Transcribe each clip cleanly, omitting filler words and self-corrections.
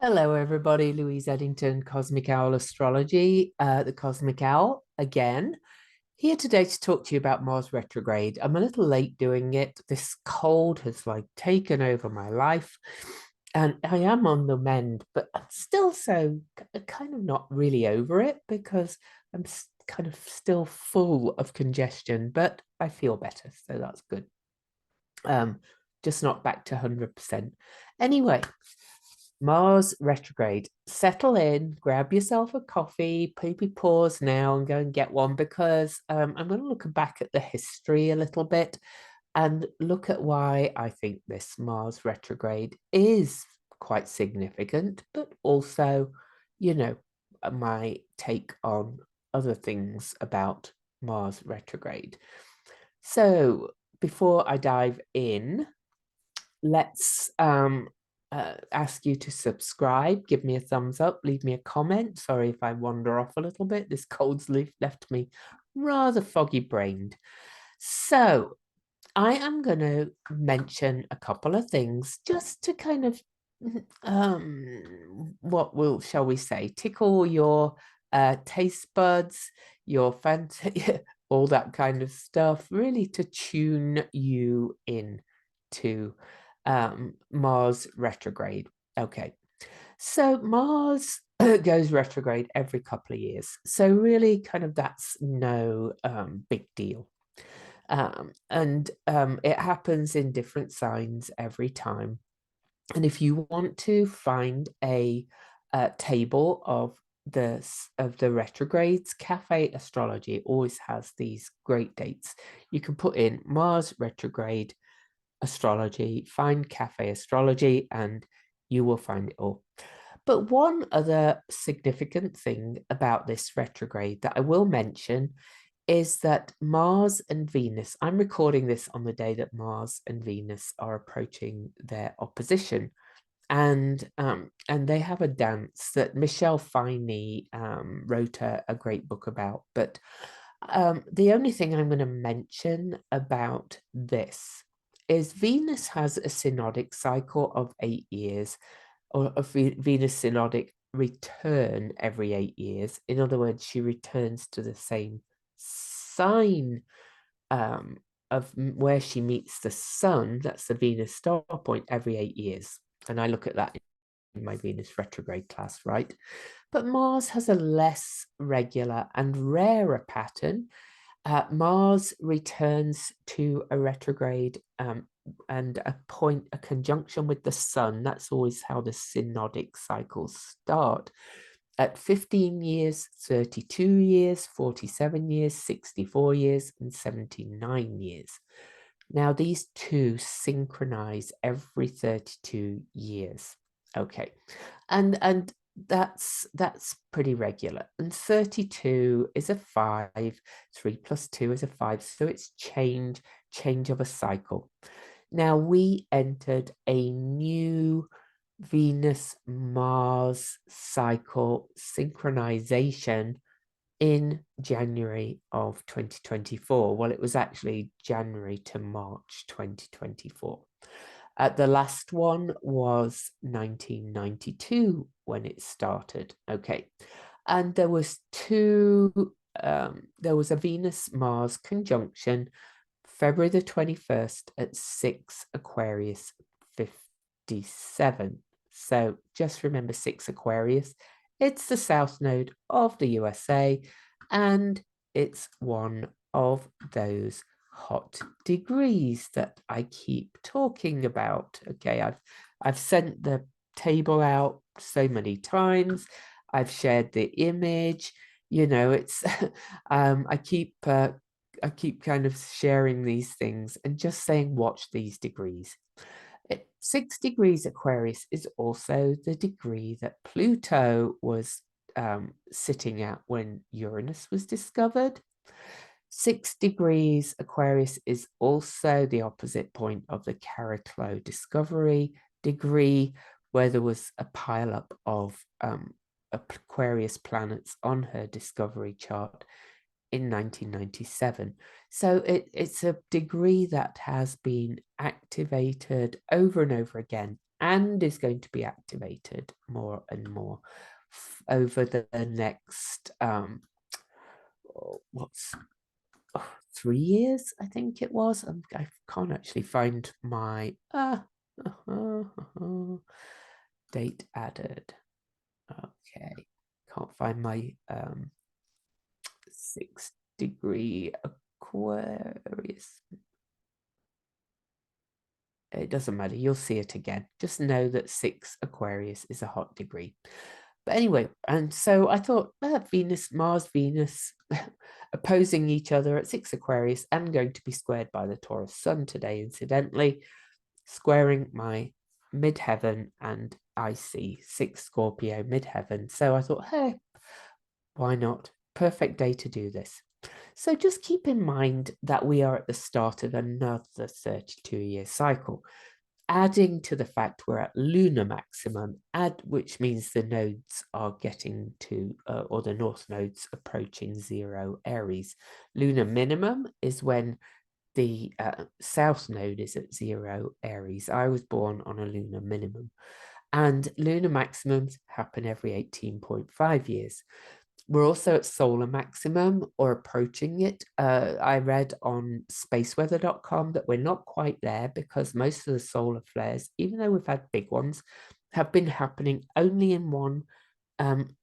Hello, everybody. Louise Edington, Cosmic Owl Astrology, the Cosmic Owl again. Here today to talk to you about Mars retrograde. I'm a little late doing it. This cold has taken over my life, and I am on the mend, but I'm still kind of not really over it because I'm kind of still full of congestion, but I feel better, so that's good. Um, just not back to 100%. Anyway, Mars retrograde. Settle in, grab yourself a coffee, maybe pause now and go and get one because I'm going to look back at the history a little bit and look at why I think this Mars retrograde is quite significant, but also, you know, my take on other things about Mars retrograde. So before I dive in, let's ask you to subscribe, give me a thumbs up, leave me a comment. Sorry if I wander off a little bit. This cold's left me rather foggy brained. So I am going to mention a couple of things just to kind of, shall we say, tickle your taste buds, your fancy, all that kind of stuff, really to tune you in to Mars retrograde. Okay, so Mars goes retrograde every couple of years. So really kind of that's no big deal. And it happens in different signs every time. And if you want to find a table of the retrogrades, Cafe Astrology always has these great dates. You can put in Mars retrograde astrology, find Cafe Astrology, and you will find it all. But one other significant thing about this retrograde that I will mention is that Mars and Venus, I'm recording this on the day that Mars and Venus are approaching their opposition. And they have a dance that Michelle Finey wrote a great book about. But the only thing I'm going to mention about this is Venus has a synodic cycle of 8 years, or a Venus synodic return every 8 years. In other words, she returns to the same sign of where she meets the sun. That's the Venus star point every 8 years. And I look at that in my Venus retrograde class, right? But Mars has a less regular and rarer pattern. Mars returns to a retrograde and a conjunction with the sun. That's always how the synodic cycles start. At 15 years, 32 years, 47 years, 64 years, and 79 years. Now, these two synchronize every 32 years. Okay. And that's pretty regular. And 32 is a 5, 3 plus 2 is a 5. So it's change of a cycle. Now we entered a new Venus Mars cycle synchronization in January of 2024. Well, it was actually January to March 2024. The last one was 1992 when it started. Okay. And there was there was a Venus-Mars conjunction February the 21st at 6 Aquarius 57. So just remember 6 Aquarius. It's the south node of the USA, and it's one of those hot degrees that I keep talking about. Okay, I've sent the table out so many times. I've shared the image. You know, it's I keep kind of sharing these things and just saying, watch these degrees. 6 degrees Aquarius is also the degree that Pluto was sitting at when Uranus was discovered. 6 degrees Aquarius is also the opposite point of the Cariclo discovery degree, where there was a pileup of Aquarius planets on her discovery chart in 1997. So it's a degree that has been activated over and over again. and is going to be activated more and more over the next what's 3 years, I think it was. I can't actually find my date added. Okay, can't find my 6-degree Aquarius. It doesn't matter, you'll see it again. Just know that 6 Aquarius is a hot degree. But anyway, and so I thought Venus, Mars, Venus opposing each other at 6 Aquarius and going to be squared by the Taurus Sun today, incidentally, squaring my midheaven, and I see 6 Scorpio midheaven. So I thought, hey, why not? Perfect day to do this. So just keep in mind that we are at the start of another 32-year cycle, adding to the fact we're at lunar maximum, which means the nodes are getting to, or the north nodes approaching 0 Aries. Lunar minimum is when the south node is at 0 Aries. I was born on a lunar minimum, and lunar maximums happen every 18.5 years. We're also at solar maximum or approaching it. I read on spaceweather.com that we're not quite there because most of the solar flares, even though we've had big ones, have been happening only in one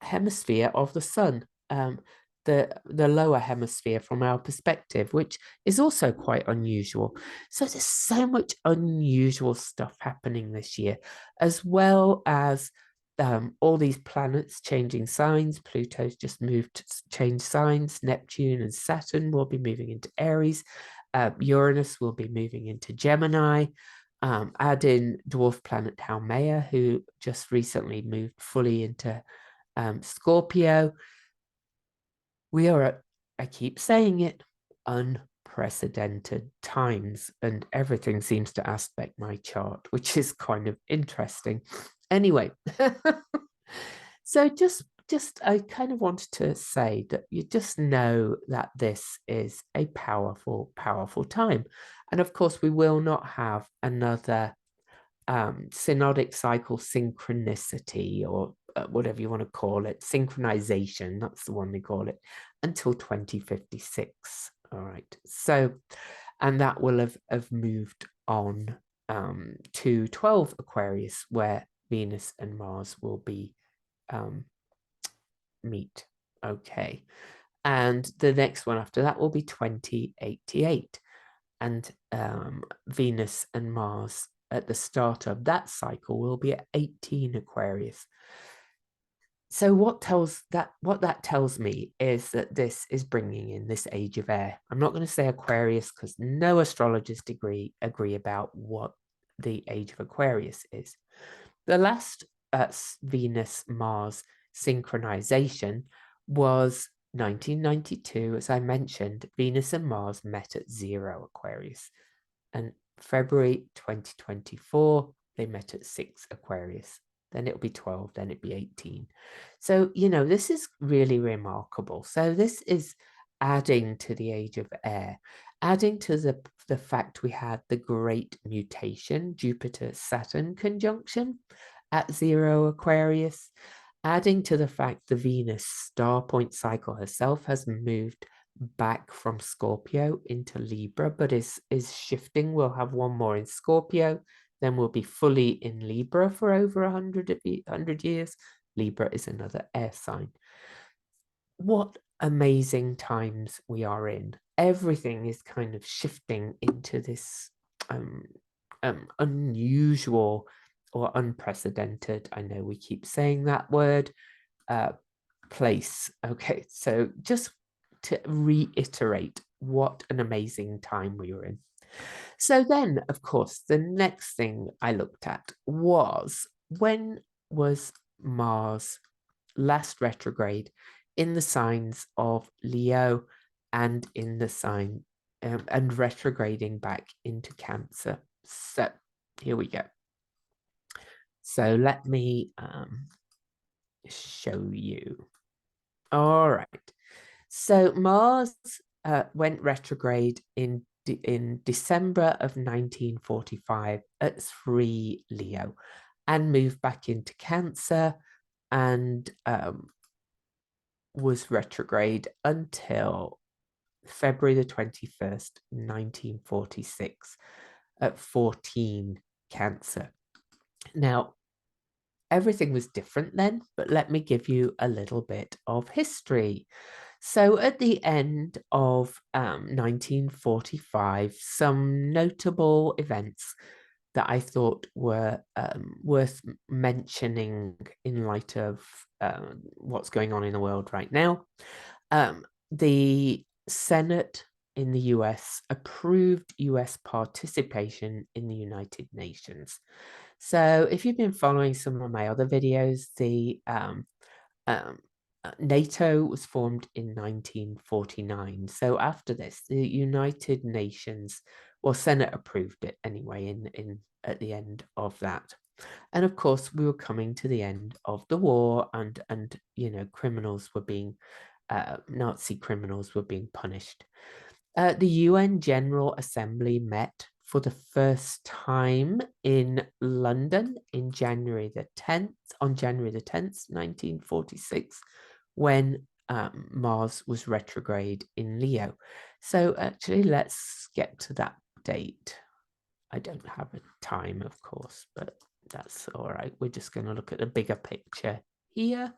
hemisphere of the sun, the lower hemisphere from our perspective, which is also quite unusual. So there's so much unusual stuff happening this year, as well as all these planets changing signs. Pluto's just moved to change signs. Neptune and Saturn will be moving into Aries. Uranus will be moving into Gemini. Add in dwarf planet Haumea, who just recently moved fully into Scorpio. We are at, I keep saying it, unprecedented times, and everything seems to aspect my chart, which is kind of interesting. Anyway, so just I kind of wanted to say that you just know that this is a powerful, powerful time. And of course, we will not have another synodic cycle synchronicity, or whatever you want to call it, synchronization, that's the one they call it, until 2056. All right. So, and that will have moved on to 12 Aquarius, where Venus and Mars will be meet. Okay. And the next one after that will be 2088. And Venus and Mars at the start of that cycle will be at 18 Aquarius. So what that tells me is that this is bringing in this age of air. I'm not going to say Aquarius because no astrologers agree about what the age of Aquarius is. The last Venus-Mars synchronization was 1992. As I mentioned, Venus and Mars met at 0 Aquarius. And February 2024, they met at 6 Aquarius. Then it'll be 12, then it'll be 18. So, you know, this is really remarkable. So this is adding to the age of air, adding to the fact we had the great mutation, Jupiter-Saturn conjunction at 0 Aquarius, adding to the fact the Venus star point cycle herself has moved back from Scorpio into Libra, but is shifting. We'll have one more in Scorpio, then we'll be fully in Libra for over 100 years. Libra is another air sign. What amazing times we are in. Everything is kind of shifting into this unusual or unprecedented, I know we keep saying that word, place. Okay, so just to reiterate what an amazing time we were in. So then, of course, the next thing I looked at was, when was Mars last retrograde in the signs of Leo and in the sign and retrograding back into Cancer. So here we go. So let me show you. All right. So Mars went retrograde in December of 1945 at 3 Leo. and moved back into Cancer and was retrograde until February the 21st, 1946 at 14 Cancer. Now, everything was different then, but let me give you a little bit of history. So at the end of 1945, some notable events that I thought were worth mentioning in light of what's going on in the world right now. The Senate in the US approved US participation in the United Nations. So if you've been following some of my other videos, the NATO was formed in 1949. So after this, the United Nations, well, Senate approved it anyway in at the end of that. And of course, we were coming to the end of the war, and you know, criminals were being Nazi criminals were being punished. The UN General Assembly met for the first time in London in January the 10th, on January the 10th, 1946, when Mars was retrograde in Leo. So actually, let's get to that date. I don't have a time, of course, but that's all right. We're just going to look at the bigger picture here.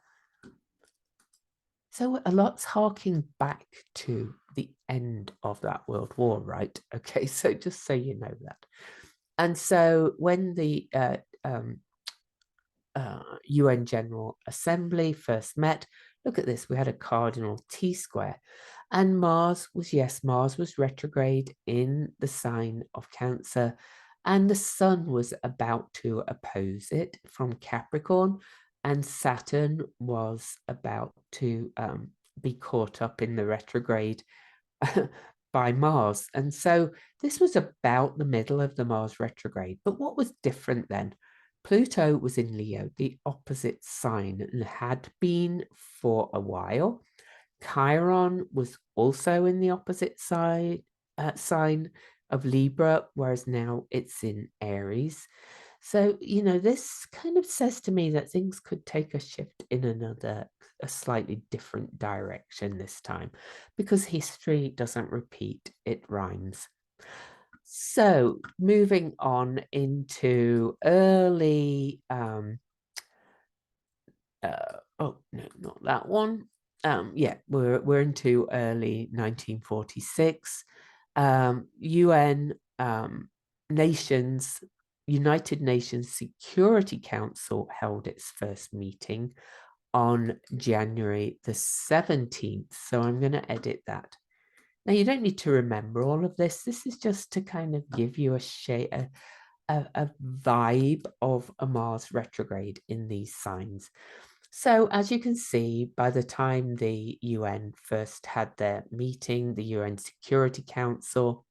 So a lot's harking back to the end of that World War, right? Okay, so just so you know that. And so when the UN General Assembly first met, look at this, we had a cardinal T-square. And Mars was retrograde in the sign of Cancer, and the Sun was about to oppose it from Capricorn, and Saturn was about to be caught up in the retrograde by Mars. And so this was about the middle of the Mars retrograde. But what was different then? Pluto was in Leo, the opposite sign, and had been for a while. Chiron was also in the opposite side sign of Libra, whereas now it's in Aries. So, you know, this kind of says to me that things could take a shift in a slightly different direction this time, because history doesn't repeat, it rhymes. So moving on into early, oh no, not that one. Yeah, we're into early 1946. UN nations, United Nations Security Council held its first meeting on January the 17th. So I'm going to edit that. Now, you don't need to remember all of this. This is just to kind of give you a vibe of a Mars retrograde in these signs. So as you can see, by the time the UN first had their meeting, the UN Security Council,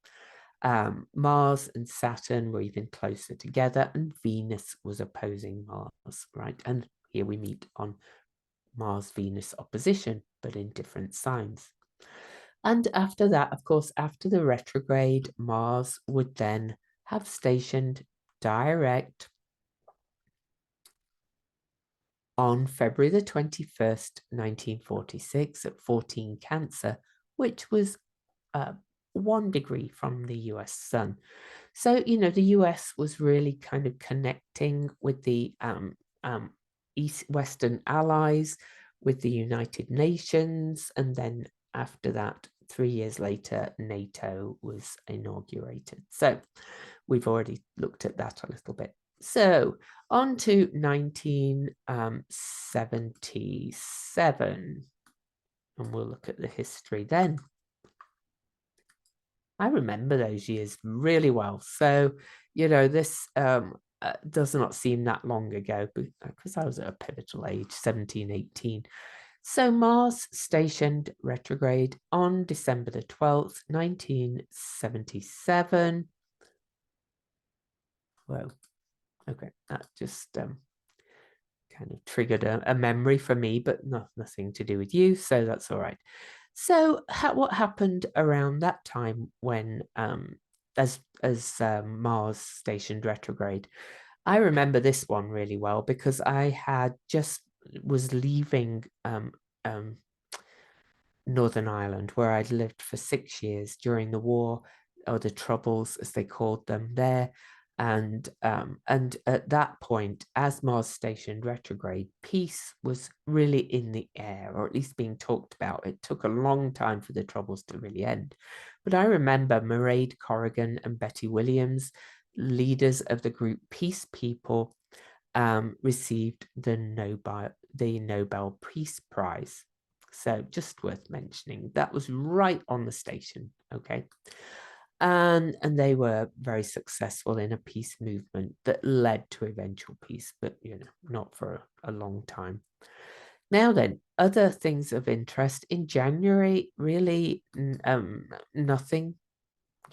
Mars and Saturn were even closer together, and Venus was opposing Mars, right? And here we meet on Mars-Venus opposition, but in different signs. And after that, of course, after the retrograde, Mars would then have stationed direct on February the 21st, 1946 at 14 Cancer, which was 1 degree from the US sun. So, you know, the US was really kind of connecting with the Western allies, with the United Nations, and then after that, 3 years later, NATO was inaugurated. So we've already looked at that a little bit. So on to 1977, and we'll look at the history then. I remember those years really well. So, you know, this does not seem that long ago, because I was at a pivotal age, 17, 18. So Mars stationed retrograde on December the 12th, 1977. Whoa. Okay, that just kind of triggered a memory for me, but nothing to do with you, so that's all right. So what happened around that time when as Mars stationed retrograde? I remember this one really well because I was leaving Northern Ireland, where I'd lived for 6 years during the war, or the Troubles, as they called them there. And at that point, as Mars stationed retrograde, peace was really in the air, or at least being talked about. It took a long time for the Troubles to really end. But I remember Mairead Corrigan and Betty Williams, leaders of the group Peace People, received the Nobel Peace Prize. So just worth mentioning. That was right on the station, okay? And they were very successful in a peace movement that led to eventual peace, but not for a long time. Now then, other things of interest in January, really nothing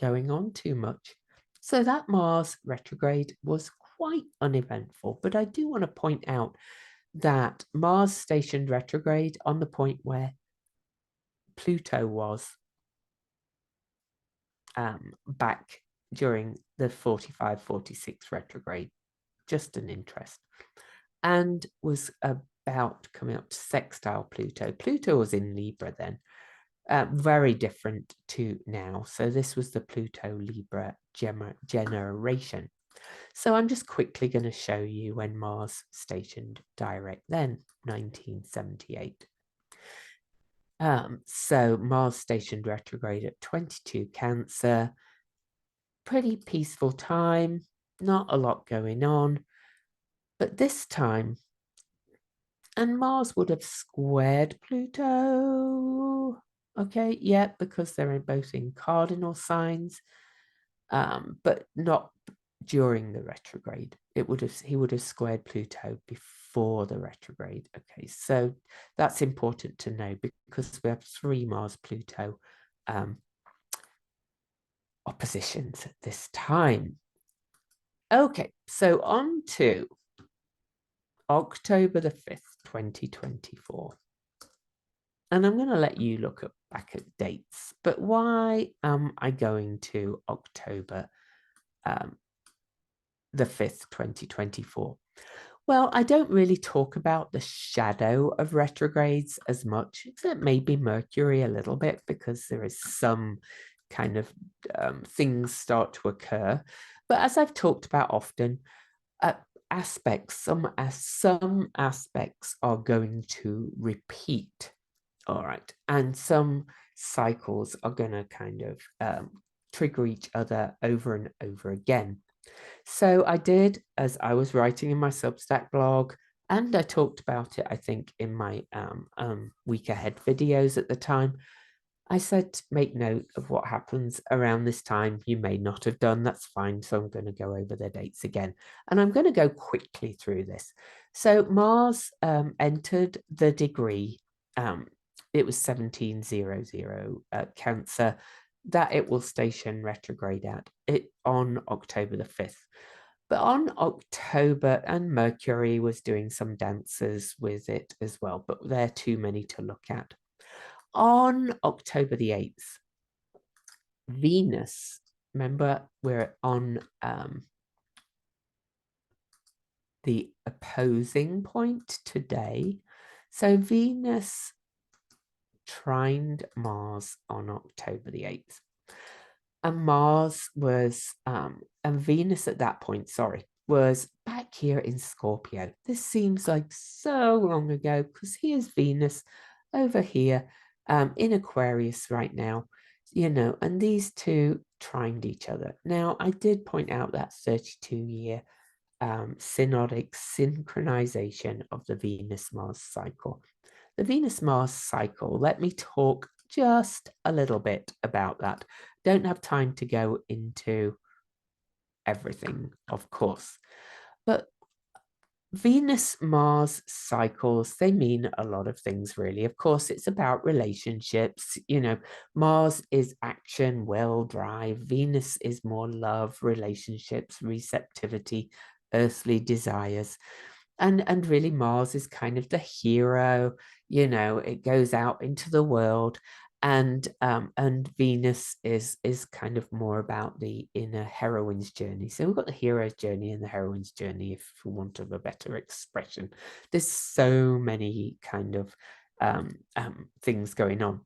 going on too much. So that Mars retrograde was quite uneventful, but I do want to point out that Mars stationed retrograde on the point where Pluto was back during the 45-46 retrograde, just an interest, and was about coming up to sextile Pluto. Pluto was in Libra then, very different to now. So this was the Pluto Libra generation. So I'm just quickly going to show you when Mars stationed direct then, 1978. So Mars stationed retrograde at 22 Cancer, pretty peaceful time, not a lot going on. But this time, and Mars would have squared Pluto. Okay, yeah, because they're both in cardinal signs, but not during the retrograde. He would have squared Pluto before the retrograde. Okay, so that's important to know because we have 3 Mars-Pluto oppositions at this time. Okay, so on to October the 5th, 2024. And I'm going to let you look back at dates, but why am I going to October the 5th, 2024? Well, I don't really talk about the shadow of retrogrades as much, except maybe Mercury a little bit, because there is some kind of things start to occur. But as I've talked about often, some aspects are going to repeat. All right. And some cycles are going to kind of trigger each other over and over again. So I did, as I was writing in my Substack blog, and I talked about it, I think, in my week ahead videos at the time. I said, make note of what happens around this time. You may not have done, that's fine. So I'm going to go over the dates again. And I'm going to go quickly through this. So Mars entered the degree, it was 1700 Cancer, that it will station retrograde at it on October the 5th. But on October, and Mercury was doing some dances with it as well, but they're too many to look at. On October the 8th, Venus, remember we're on the opposing point today. So Venus trined Mars on October the 8th. And Mars was, and Venus at that point, was back here in Scorpio. This seems like so long ago because here's Venus over here in Aquarius right now, and these two trined each other. Now, I did point out that 32-year synodic synchronization of the Venus-Mars cycle. The Venus-Mars cycle, let me talk just a little bit about that. Don't have time to go into everything, of course, but Venus-Mars cycles, they mean a lot of things, really. Of course, it's about relationships. Mars is action, will, drive. Venus is more love, relationships, receptivity, earthly desires. And really, Mars is kind of the hero. It goes out into the world And Venus is kind of more about the inner heroine's journey. So we've got the hero's journey and the heroine's journey, if for want of a better expression. There's so many kind of things going on.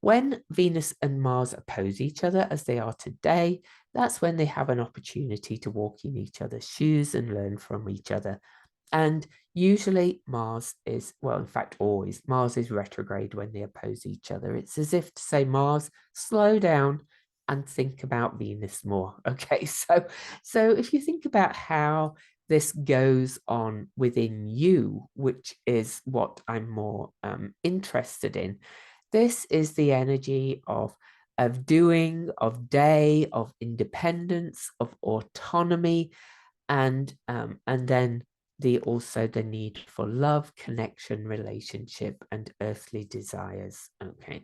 When Venus and Mars oppose each other, as they are today, that's when they have an opportunity to walk in each other's shoes and learn from each other. And usually Mars is, well, in fact, always, Mars is retrograde when they oppose each other. It's as if to say, Mars, slow down and think about Venus more. Okay, so if you think about how this goes on within you, which is what I'm more interested in, this is the energy of doing, of day, of independence, of autonomy, and then also the need for love, connection, relationship, and earthly desires. Okay,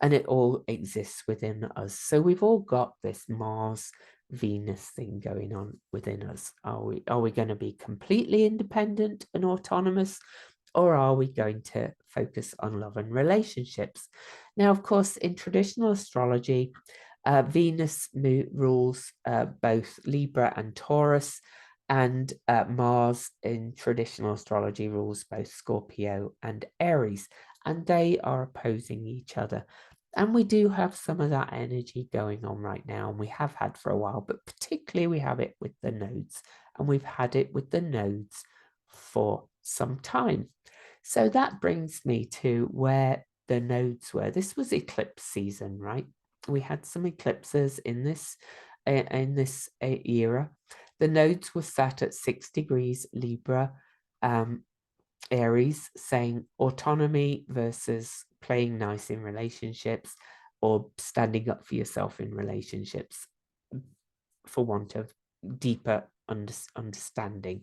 and it all exists within us. So we've all got this Mars Venus thing going on within us. Are we going to be completely independent and autonomous, or are we going to focus on love and relationships? Now, of course, in traditional astrology, Venus rules both Libra and Taurus, and Mars in traditional astrology rules both Scorpio and Aries, and they are opposing each other. And we do have some of that energy going on right now, and we have had for a while, but particularly we have it with the nodes, and we've had it with the nodes for some time. So that brings me to where the nodes were. This was eclipse season, right? We had some eclipses in this era. The nodes were sat at 6 degrees Libra, Aries, saying autonomy versus playing nice in relationships, or standing up for yourself in relationships, for want of deeper understanding.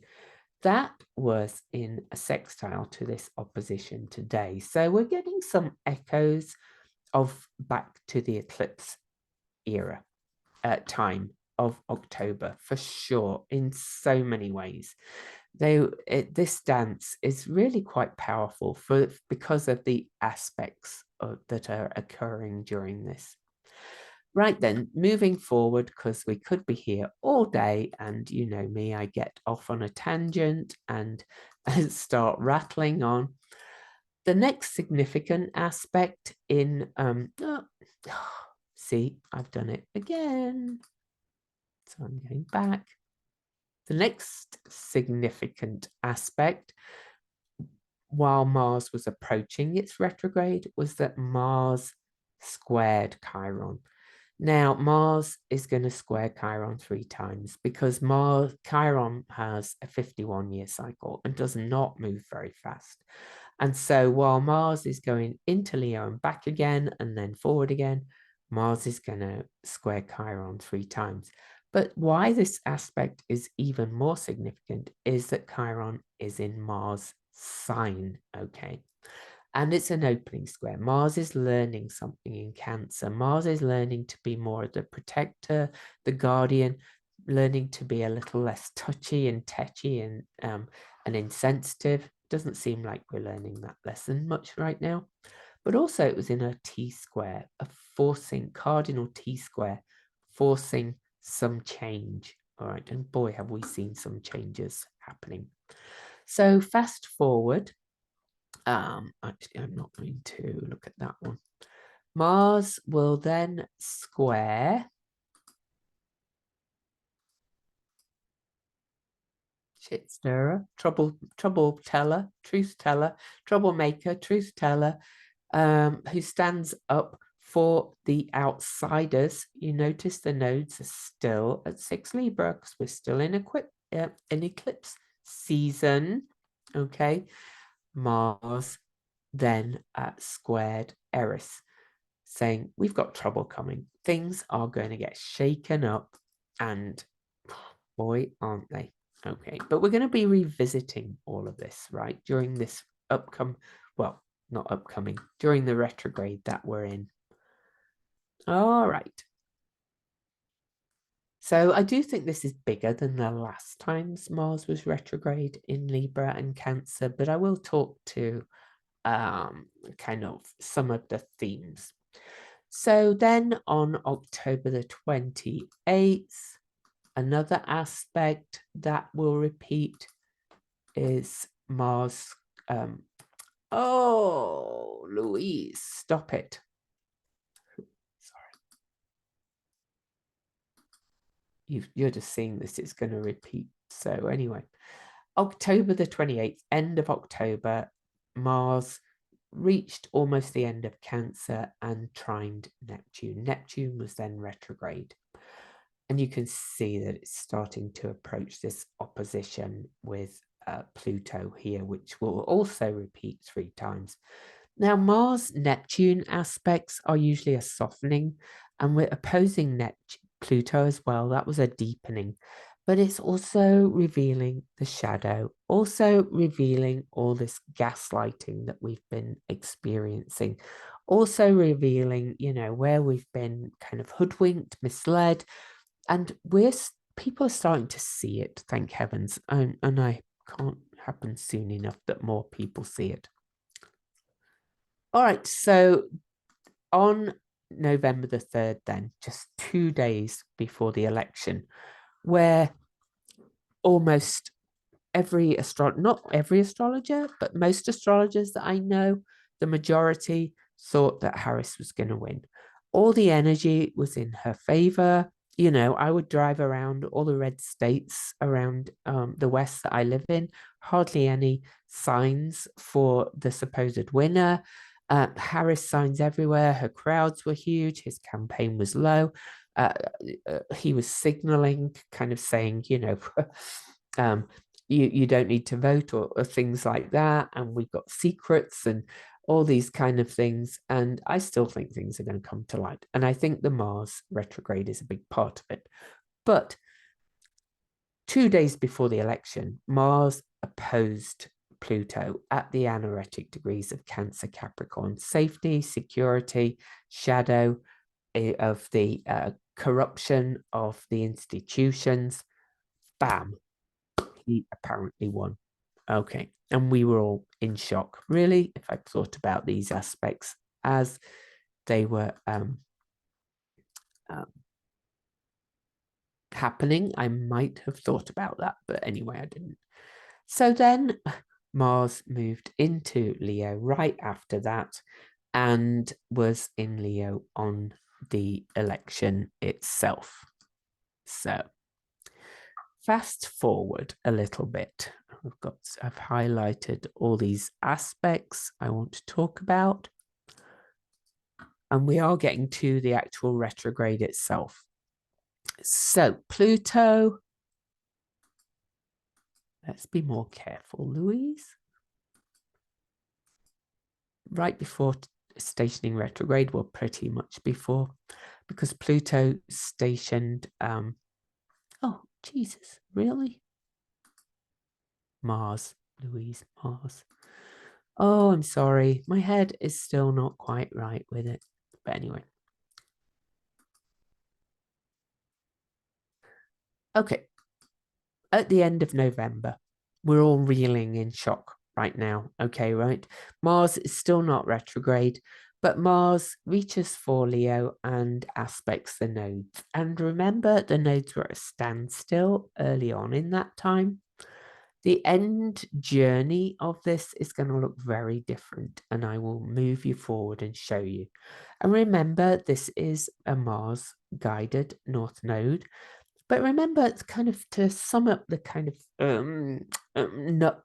That was in a sextile to this opposition today. So we're getting some echoes of back to the eclipse era, time of October, for sure, in so many ways. This dance is really quite powerful because of the aspects that are occurring during this. Right then, moving forward, because we could be here all day, and you know me, I get off on a tangent and start rattling on. The next significant aspect in, see, I've done it again. So I'm going back. The next significant aspect, while Mars was approaching its retrograde, was that Mars squared Chiron. Now, Mars is going to square Chiron 3 times because Chiron has a 51-year cycle and does not move very fast. And so while Mars is going into Leo and back again and then forward again, Mars is going to square Chiron 3 times. But why this aspect is even more significant is that Chiron is in Mars' sign, okay? And it's an opening square. Mars is learning something in Cancer. Mars is learning to be more the protector, the guardian, learning to be a little less touchy and tetchy and insensitive. Doesn't seem like we're learning that lesson much right now. But also it was in a T-square, a forcing, cardinal T-square, forcing some change. All right, and boy, have we seen some changes happening. So fast forward. Actually, I'm not going to look at that one. Mars will then square shit stirrer, trouble teller, truth teller, troublemaker, truth teller, who stands up for the outsiders. You notice the nodes are still at 6 Libra because we're still in eclipse season. Okay, Mars then squared Eris, saying we've got trouble coming. Things are going to get shaken up, and boy, aren't they? Okay, but we're going to be revisiting all of this, right, during this during the retrograde that we're in. All right. So I do think this is bigger than the last times Mars was retrograde in Libra and Cancer, but I will talk to kind of some of the themes. So then on October the 28th, another aspect that will repeat is Mars. Oh, Louise, stop it. Sorry. You're just seeing this, it's going to repeat. So anyway, October the 28th, end of October, Mars reached almost the end of Cancer and trined Neptune. Neptune was then retrograde. And you can see that it's starting to approach this opposition with Pluto here, which will also repeat 3 times. Now, Mars-Neptune aspects are usually a softening, and we're opposing Pluto as well. That was a deepening, but it's also revealing the shadow, also revealing all this gaslighting that we've been experiencing, also revealing, you know, where we've been kind of hoodwinked, misled, and people are starting to see it, thank heavens, and I can't happen soon enough that more people see it. All right, so on November the 3rd, then, just 2 days before the election, where almost not every astrologer, but most astrologers that I know, the majority thought that Harris was going to win. All the energy was in her favor. You know, I would drive around all the red states around the West that I live in, hardly any signs for the supposed winner. Harris signs everywhere. Her crowds were huge. His campaign was low. He was signaling, kind of saying, you know, you don't need to vote or things like that. And we've got secrets and all these kind of things. And I still think things are going to come to light. And I think the Mars retrograde is a big part of it. But 2 days before the election, Mars opposed Pluto at the anaretic degrees of Cancer, Capricorn, safety, security, shadow of the corruption of the institutions. Bam, he apparently won. Okay, and we were all in shock. Really, if I thought about these aspects as they were happening, I might have thought about that, but anyway, I didn't. So then Mars moved into Leo right after that and was in Leo on the election itself. So fast forward a little bit. I've highlighted all these aspects I want to talk about. And we are getting to the actual retrograde itself. So Pluto, let's be more careful, Louise. Right before stationing retrograde, well, pretty much before, because Pluto stationed, oh, Jesus, really? Mars, Louise, Mars. Oh, I'm sorry. My head is still not quite right with it. But anyway. Okay. At the end of November, we're all reeling in shock right now. Okay, right? Mars is still not retrograde, but Mars reaches for Leo and aspects the nodes. And remember, the nodes were at a standstill early on in that time. The end journey of this is going to look very different, and I will move you forward and show you. And remember, this is a Mars guided north node. But remember, it's kind of to sum up the kind of nut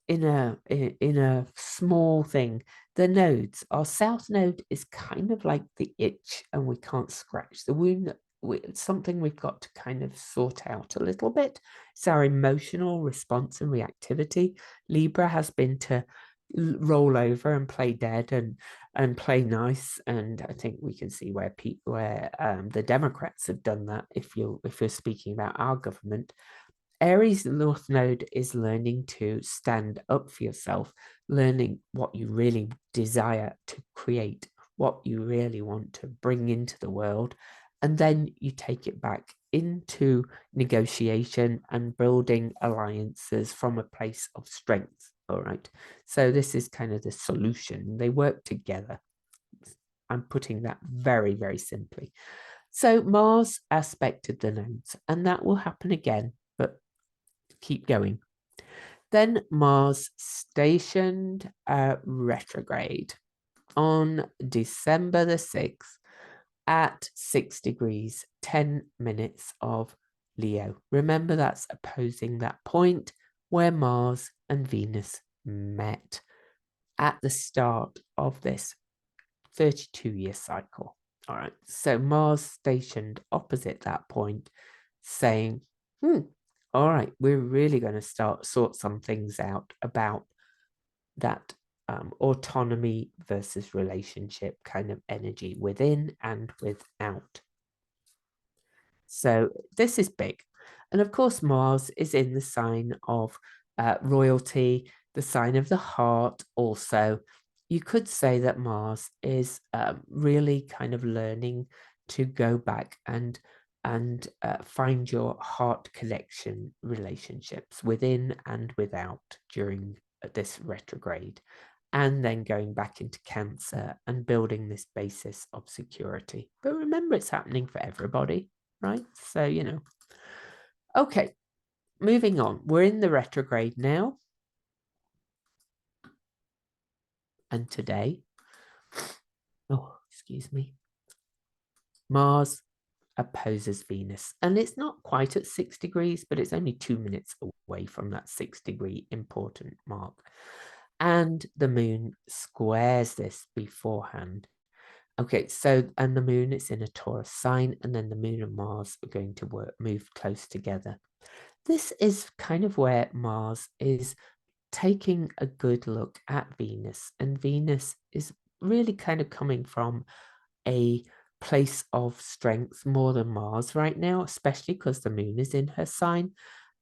in a small thing. The nodes, our south node is kind of like the itch, and we can't scratch the wound. It's something we've got to kind of sort out a little bit. It's our emotional response and reactivity. Libra has been to roll over and play dead and play nice, and I think we can see where the Democrats have done that. If you're speaking about our government, Aries North Node is learning to stand up for yourself, learning what you really desire to create, what you really want to bring into the world, and then you take it back into negotiation and building alliances from a place of strength. All right. So this is kind of the solution. They work together. I'm putting that very, very simply. So Mars aspected the nodes, and that will happen again, but keep going. Then Mars stationed retrograde on December the 6th at 6 degrees, 10 minutes of Leo. Remember, that's opposing that point where Mars and Venus met at the start of this 32-year cycle. All right, so Mars stationed opposite that point, saying, all right, we're really going to sort some things out about that autonomy versus relationship kind of energy within and without. So this is big. And of course, Mars is in the sign of royalty, the sign of the heart also. You could say that Mars is really kind of learning to go back and find your heart connection relationships within and without during this retrograde, and then going back into Cancer and building this basis of security. But remember, it's happening for everybody, right? So, you know. Okay, moving on. We're in the retrograde now. And today, oh, excuse me, Mars opposes Venus. And it's not quite at 6 degrees, but it's only 2 minutes away from that 6-degree important mark. And the moon squares this beforehand. Okay, so, and the moon is in a Taurus sign, and then the moon and Mars are going to move close together. This is kind of where Mars is taking a good look at Venus, and Venus is really kind of coming from a place of strength more than Mars right now, especially because the moon is in her sign,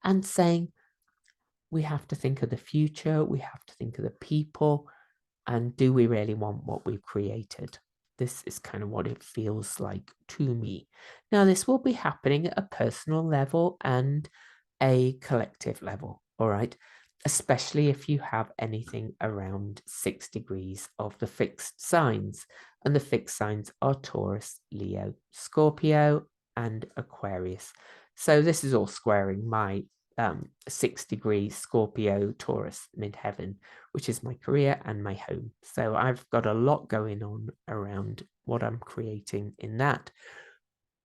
and saying, we have to think of the future, we have to think of the people, and do we really want what we've created? This is kind of what it feels like to me. Now, this will be happening at a personal level and a collective level, all right? Especially if you have anything around 6 degrees of the fixed signs. And the fixed signs are Taurus, Leo, Scorpio, and Aquarius. So this is all squaring my 6-degree Scorpio Taurus midheaven, which is my career and my home. So I've got a lot going on around what I'm creating in that.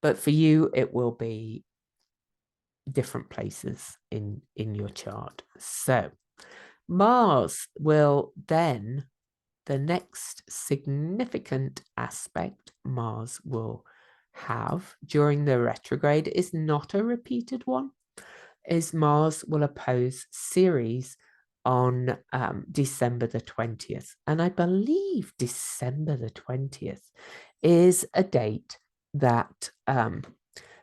But for you, it will be different places in your chart. So Mars will then, the next significant aspect Mars will have during the retrograde is not a repeated one, is Mars will oppose Ceres on December the 20th. And I believe December the 20th is a date that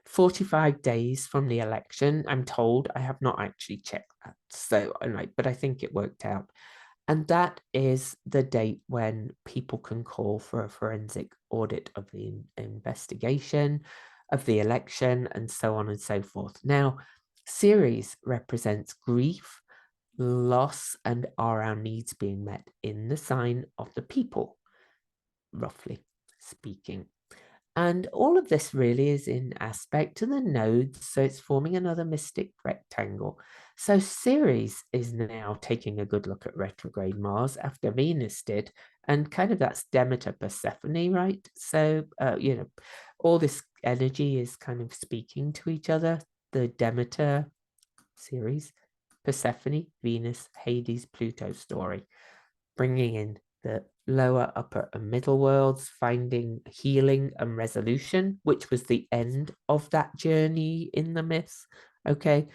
45 days from the election, I'm told. I have not actually checked that. So, but I think it worked out. And that is the date when people can call for a forensic audit of the investigation of the election and so on and so forth. Now, Ceres represents grief, loss, and are our needs being met in the sign of the people, roughly speaking. And all of this really is in aspect to the nodes, so it's forming another mystic rectangle. So Ceres is now taking a good look at retrograde Mars after Venus did, and kind of that's Demeter Persephone, right? So, you know, all this energy is kind of speaking to each other. The Demeter, Ceres, Persephone, Venus, Hades, Pluto story, bringing in the lower, upper, and middle worlds, finding healing and resolution, which was the end of that journey in the myths. Okay,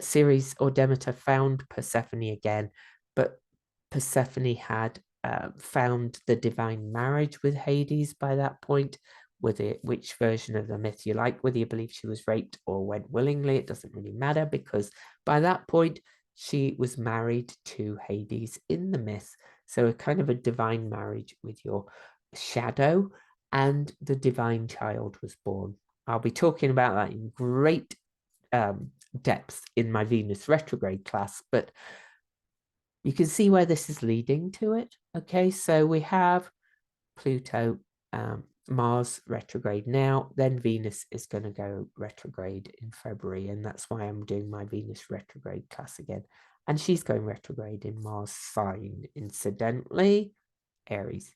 Ceres or Demeter found Persephone again, but Persephone had found the divine marriage with Hades by that point. Which version of the myth you like, whether you believe she was raped or went willingly, it doesn't really matter, because by that point she was married to Hades in the myth. So a kind of a divine marriage with your shadow, and the divine child was born. I'll be talking about that in great depth in my Venus retrograde class, but You can see where this is leading to it. Okay, so we have Pluto, Mars retrograde now, then Venus is going to go retrograde in February, and that's why I'm doing my Venus retrograde class again. And she's going retrograde in Mars sign, incidentally, Aries.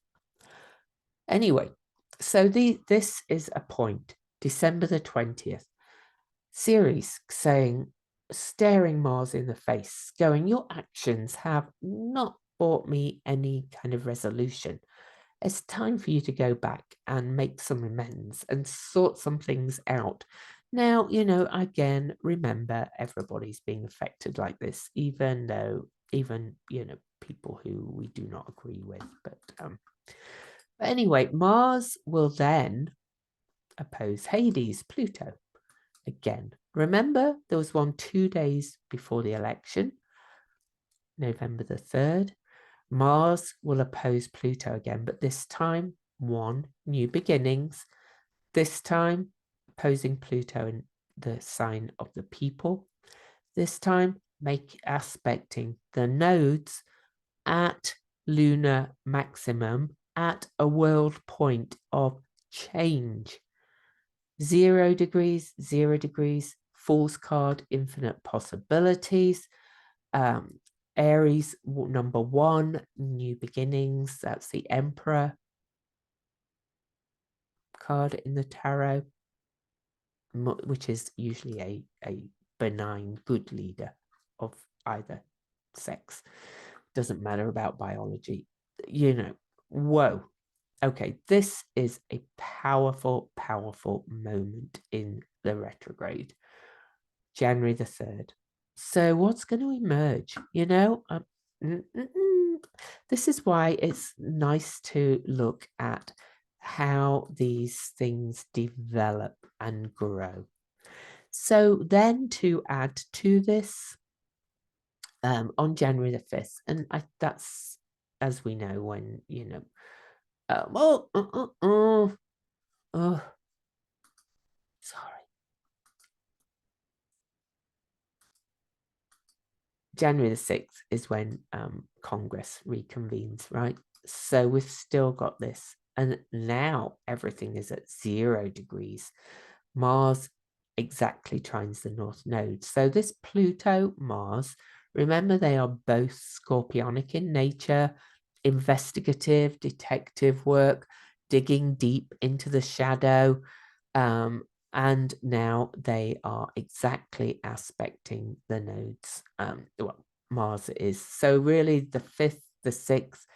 Anyway, so this is a point, December the 20th, series saying, staring Mars in the face, going, your actions have not brought me any kind of resolution. It's time for you to go back and make some amends and sort some things out. Now, you know, again, remember, everybody's being affected like this, even though, you know, people who we do not agree with. But anyway, Mars will then oppose Hades, Pluto. Again, remember, there was one 2 days before the election, November the 3rd. Mars will oppose Pluto again, but this time, one, new beginnings. This time, opposing Pluto in the sign of the people. This time, aspecting the nodes at lunar maximum at a world point of change. 0 degrees, 0 degrees, Fool's card, infinite possibilities. Aries, number 1, new beginnings. That's the Emperor card in the tarot, which is usually a benign, good leader of either sex. Doesn't matter about biology. You know, whoa. Okay, this is a powerful, powerful moment in the retrograde. January the 3rd. So what's going to emerge? You know, this is why it's nice to look at how these things develop and grow. So then to add to this, on January the 5th, and that's, as we know, when, you know, sorry. January the 6th is when Congress reconvenes, right? So we've still got this. And now everything is at 0 degrees. Mars exactly trines the North Node. So this Pluto, Mars, remember they are both scorpionic in nature, investigative, detective work, digging deep into the shadow. And now they are exactly aspecting the nodes. Well, Mars is. So really the 5th, the 6th,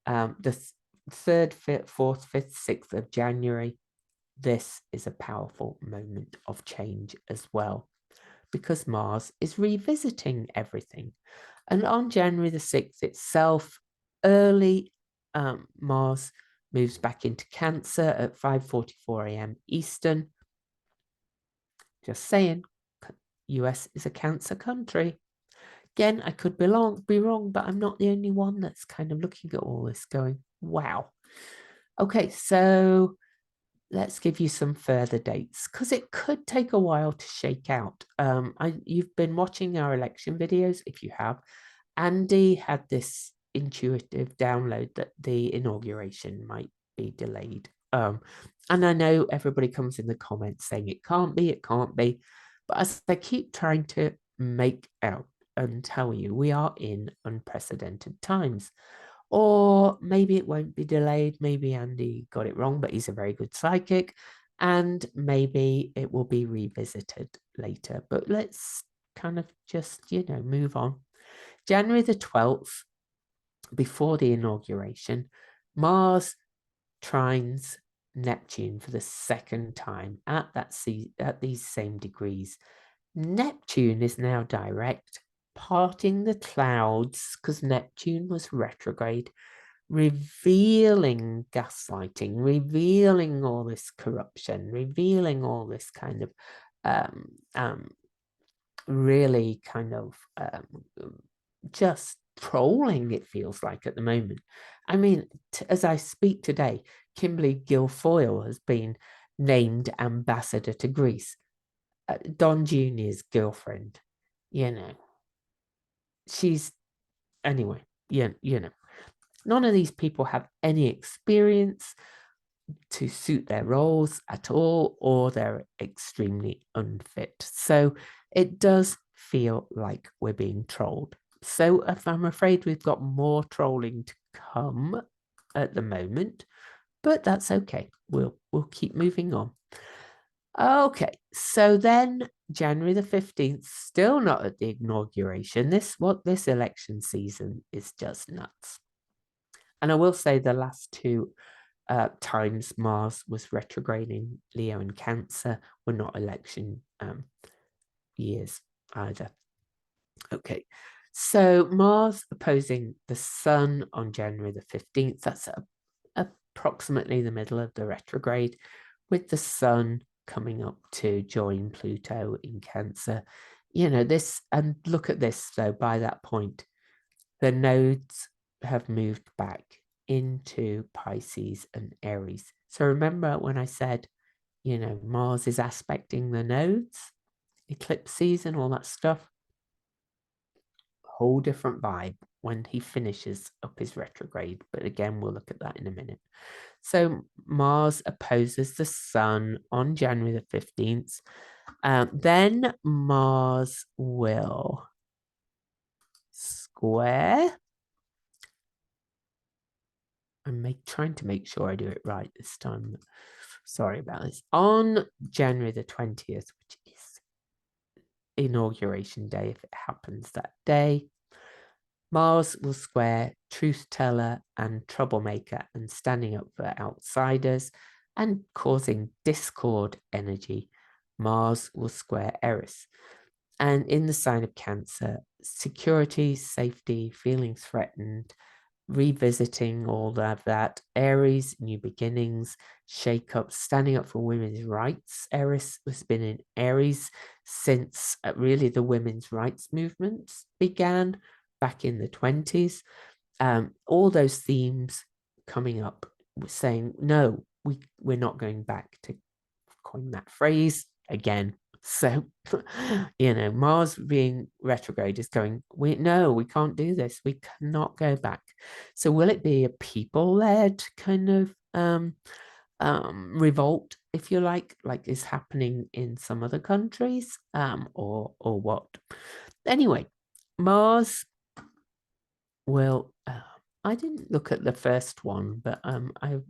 the 3rd, 5th, 4th, 5th, 6th of January, this is a powerful moment of change as well, because Mars is revisiting everything. And on January the 6th itself, early Mars moves back into Cancer at 5:44 a.m. Eastern. Just saying, US is a Cancer country. Again, I could be wrong, but I'm not the only one that's kind of looking at all this going, wow. Okay, so let's give you some further dates, because it could take a while to shake out. You've been watching our election videos. If you have, Andy had this intuitive download that the inauguration might be delayed. And I know everybody comes in the comments saying it can't be, but as I keep trying to make out and tell you, we are in unprecedented times. Or maybe it won't be delayed. Maybe Andy got it wrong, but he's a very good psychic. And maybe it will be revisited later. But let's kind of just, you know, move on. January the 12th, before the inauguration, Mars trines Neptune for the 2nd time at these same degrees. Neptune is now direct, parting the clouds, because Neptune was retrograde, revealing gaslighting, revealing all this corruption, revealing all this kind of really kind of just trolling, it feels like at the moment. I mean, as I speak today, Kimberly Guilfoyle has been named ambassador to Greece. Don Jr.'s girlfriend, you know, she's, anyway, you know, none of these people have any experience to suit their roles at all, or they're extremely unfit. So it does feel like we're being trolled. So if I'm afraid we've got more trolling to come at the moment, but that's okay. We'll keep moving on. Okay, so then January the 15th, still not at the inauguration. This election season is just nuts. And I will say the last two times Mars was retrograding Leo and Cancer were not election years either. Okay, so Mars opposing the Sun on January the 15th. That's approximately the middle of the retrograde, with the Sun coming up to join Pluto in Cancer. You know, this, and look at this though, by that point, the nodes have moved back into Pisces and Aries. So remember when I said, you know, Mars is aspecting the nodes, eclipses and all that stuff? Whole different vibe when he finishes up his retrograde. But again, we'll look at that in a minute. So Mars opposes the Sun on January the 15th. Then Mars will square. I'm trying to make sure I do it right this time. Sorry about this. On January the 20th, which is inauguration day, if it happens that day, Mars will square truth teller and troublemaker and standing up for outsiders and causing discord energy. Mars will square Eris. And in the sign of Cancer, security, safety, feeling threatened, revisiting all of that. Aries, new beginnings, shake-ups, standing up for women's rights. Eris has been in Aries since really the women's rights movement began back in the 20s. All those themes coming up, saying, no, we're not going back, to coin that phrase again. So, you know, Mars being retrograde is going, we can't do this. We cannot go back. So will it be a people-led kind of revolt, if you like is happening in some other countries, or what? Anyway, Mars will, I didn't look at the first one, but I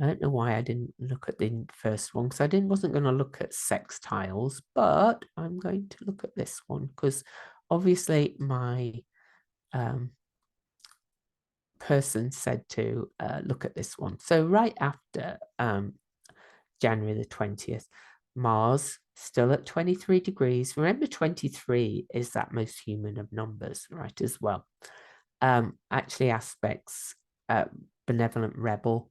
don't know why I didn't look at the first one, because wasn't going to look at sextiles, but I'm going to look at this one because obviously my person said to look at this one. So right after January the 20th, Mars still at 23 degrees. Remember, 23 is that most human of numbers, right, as well. Actually aspects benevolent rebel,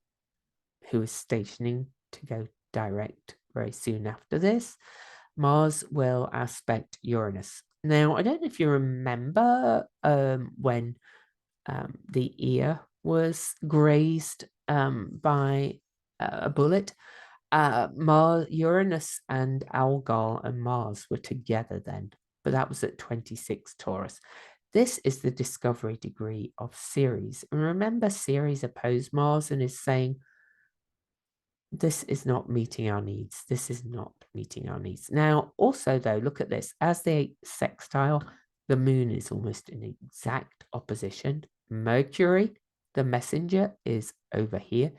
who is stationing to go direct very soon after this. Mars will aspect Uranus. Now, I don't know if you remember when the ear was grazed by a bullet. Uranus and Algol and Mars were together then, but that was at 26 Taurus. This is the discovery degree of Ceres. And remember, Ceres opposed Mars and is saying, this is not meeting our needs. This is not meeting our needs. Now, also, though, look at this. As they sextile, the moon is almost in exact opposition. Mercury, the messenger, is over here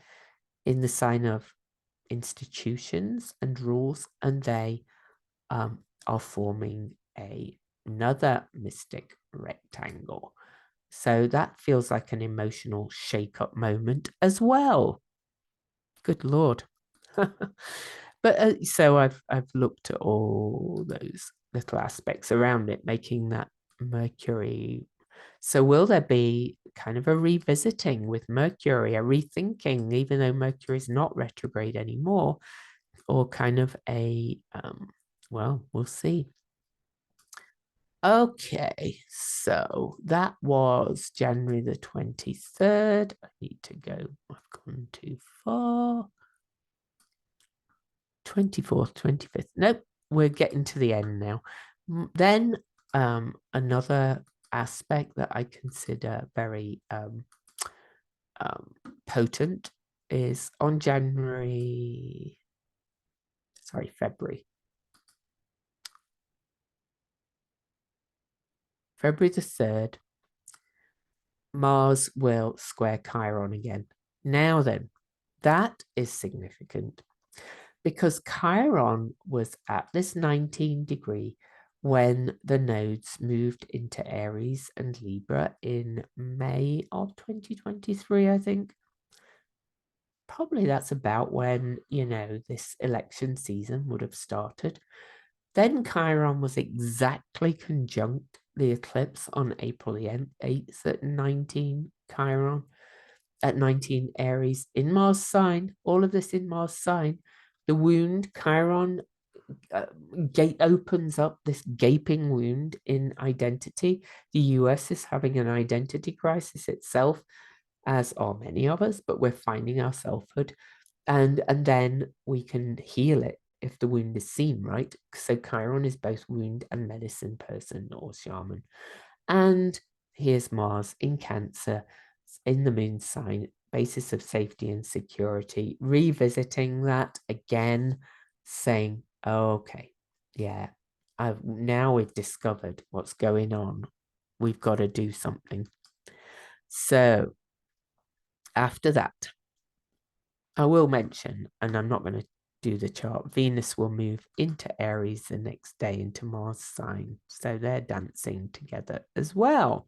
in the sign of institutions and rules, and they are forming another mystic rectangle. So that feels like an emotional shake-up moment as well. Good Lord. But so I've looked at all those little aspects around it, making that Mercury. So will there be kind of a revisiting with Mercury, a rethinking, even though Mercury is not retrograde anymore, or kind of a, well, we'll see. Okay, so that was January the 23rd. I need to go, I've gone too far. 24th, 25th. Nope, we're getting to the end now. Then another aspect that I consider very potent is on February the 3rd, Mars will square Chiron again. Now then, that is significant because Chiron was at this 19-degree when the nodes moved into Aries and Libra in May of 2023, I think. Probably that's about when, this election season would have started. Then Chiron was exactly conjunct the eclipse on April the 8th at 19 Chiron, at 19 Aries in Mars sign. All of this in Mars sign. The wound, Chiron, opens up this gaping wound in identity. The US is having an identity crisis itself, as are many of us, but we're finding our selfhood. And then we can heal it if the wound is seen, right? So Chiron is both wound and medicine person or shaman. And here's Mars in Cancer, in the moon sign, basis of safety and security, revisiting that again, saying, oh, okay, yeah, now we've discovered what's going on. We've got to do something. So after that, I will mention, and I'm not going to do the chart, Venus will move into Aries the next day into Mars sign. So they're dancing together as well.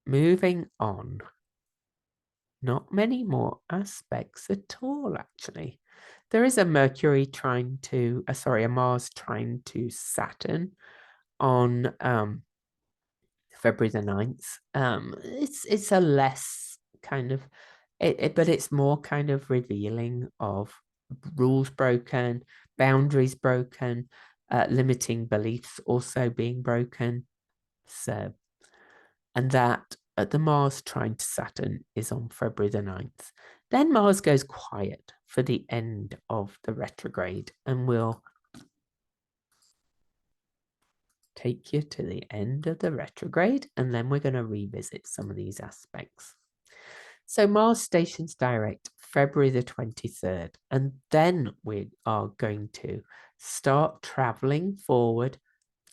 Moving on. Not many more aspects at all, actually. There is a Mercury trine to, a Mars trine to Saturn on February the 9th. It's a less kind of, but it's more kind of revealing of rules broken, boundaries broken, limiting beliefs also being broken. So, and that the Mars trine to Saturn is on February the 9th. Then Mars goes quiet for the end of the retrograde, and we'll take you to the end of the retrograde, and then we're going to revisit some of these aspects. So Mars stations direct February the 23rd, and then we are going to start traveling forward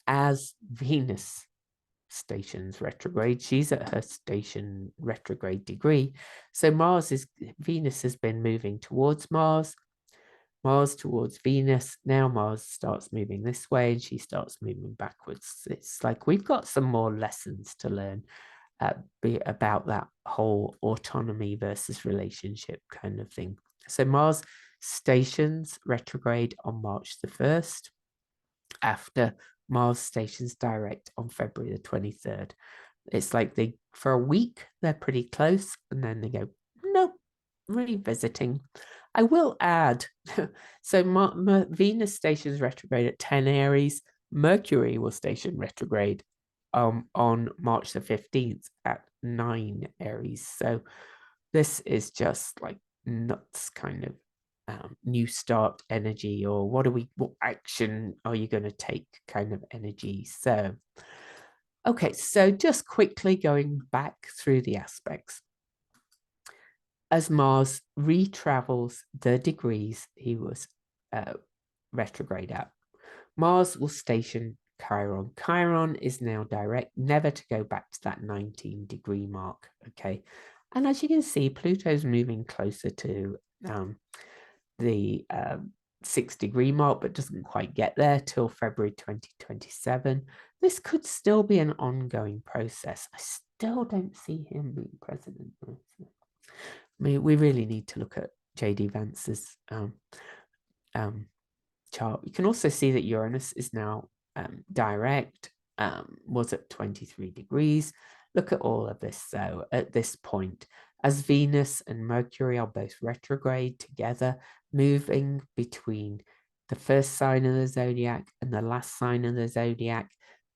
as Venus stations retrograde. She's at her station retrograde degree. So Venus has been moving towards Mars towards Venus. Now Mars starts moving this way and she starts moving backwards. It's like we've got some more lessons to learn about that whole autonomy versus relationship kind of thing. So Mars stations retrograde on March the 1st, after Mars stations direct on February the 23rd. It's like for a week, they're pretty close, and then they go, nope, revisiting. I will add, so Venus stations retrograde at 10 Aries. Mercury will station retrograde on March the 15th at 9 Aries. So this is just like nuts kind of new start energy, or what action are you going to take kind of energy. So, okay, so just quickly going back through the aspects. As Mars retravels the degrees he was retrograde at, Mars will station Chiron. Chiron is now direct, never to go back to that 19-degree mark, okay? And as you can see, Pluto's moving closer to the 6-degree mark, but doesn't quite get there till February 2027. This could still be an ongoing process. I still don't see him being president. We really need to look at J.D. Vance's chart. You can also see that Uranus is now direct, was at 23 degrees. Look at all of this. So at this point, as Venus and Mercury are both retrograde together, moving between the first sign of the zodiac and the last sign of the zodiac,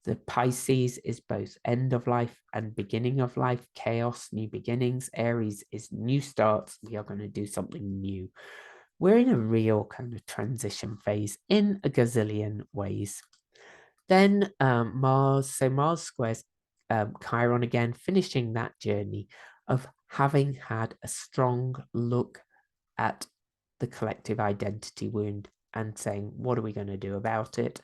the Pisces is both end of life and beginning of life, chaos, new beginnings. Aries is new starts. We are going to do something new. We're in a real kind of transition phase in a gazillion ways. Then Mars squares Chiron again, finishing that journey of having had a strong look at the collective identity wound and saying, what are we going to do about it?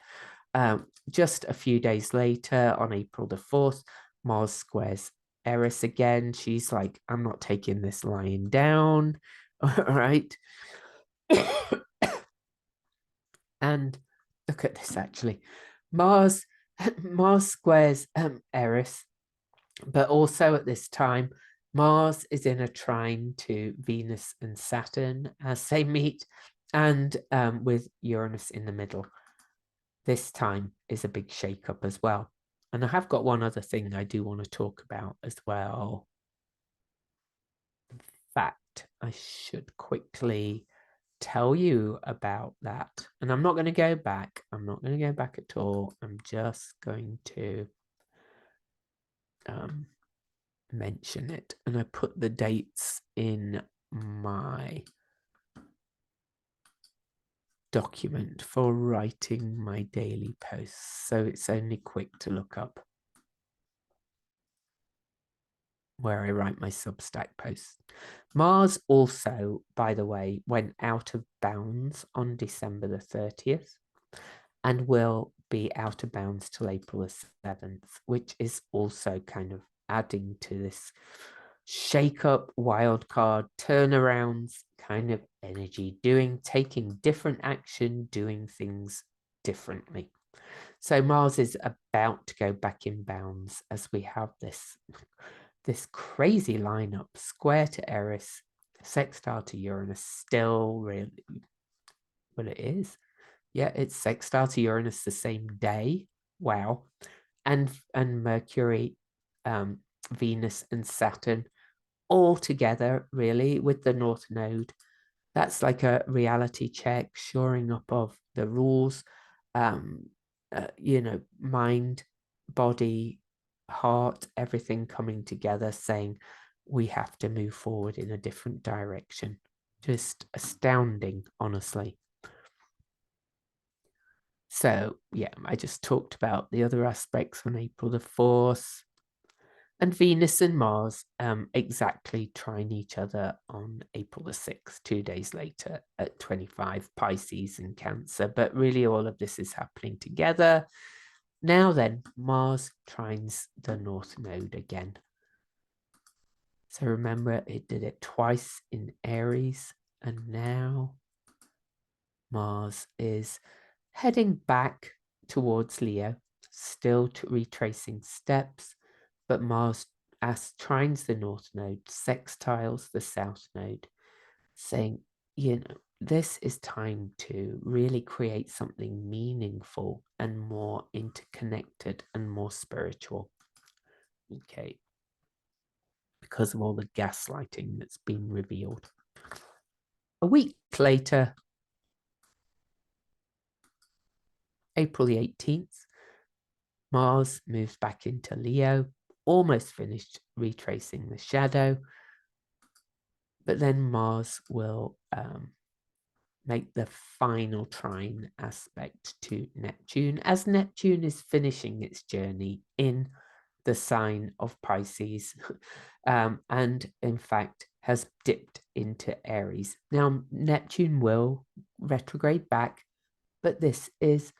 Just a few days later, on April the 4th, Mars squares Eris again. She's like, I'm not taking this lying down. All right. And look at this actually. Mars squares Eris, but also at this time, Mars is in a trine to Venus and Saturn as they meet, and with Uranus in the middle. This time is a big shake-up as well. And I have got one other thing I do want to talk about as well. In fact, I should quickly tell you about that. And I'm not going to go back. I'm not going to go back at all. I'm just going to mention it. And I put the dates in my document for writing my daily posts. So it's only quick to look up where I write my Substack posts. Mars also, by the way, went out of bounds on December the 30th and will be out of bounds till April the 7th, which is also kind of adding to this shake-up, wildcard, turnarounds kind of energy, taking different action, doing things differently. So Mars is about to go back in bounds as we have this crazy lineup, square to Eris, sextile to Uranus, still really, well, it is. Yeah, it's sextile to Uranus the same day. Wow. And Mercury, Venus and Saturn all together, really, with the North Node. That's like a reality check, shoring up of the rules, mind, body, heart, everything coming together, saying we have to move forward in a different direction. Just astounding, honestly. So, yeah, I just talked about the other aspects on April the 4th. And Venus and Mars exactly trine each other on April the 6th, 2 days later at 25 Pisces and Cancer. But really all of this is happening together. Now then, Mars trines the North Node again. So remember, it did it twice in Aries, and now Mars is heading back towards Leo, still retracing steps, but Mars as trines the North Node, sextiles the South Node, saying, this is time to really create something meaningful and more interconnected and more spiritual. Okay. Because of all the gaslighting that's been revealed. A week later, April the 18th, Mars moves back into Leo, almost finished retracing the shadow, but then Mars will make the final trine aspect to Neptune, as Neptune is finishing its journey in the sign of Pisces, and in fact has dipped into Aries. Now, Neptune will retrograde back, but this is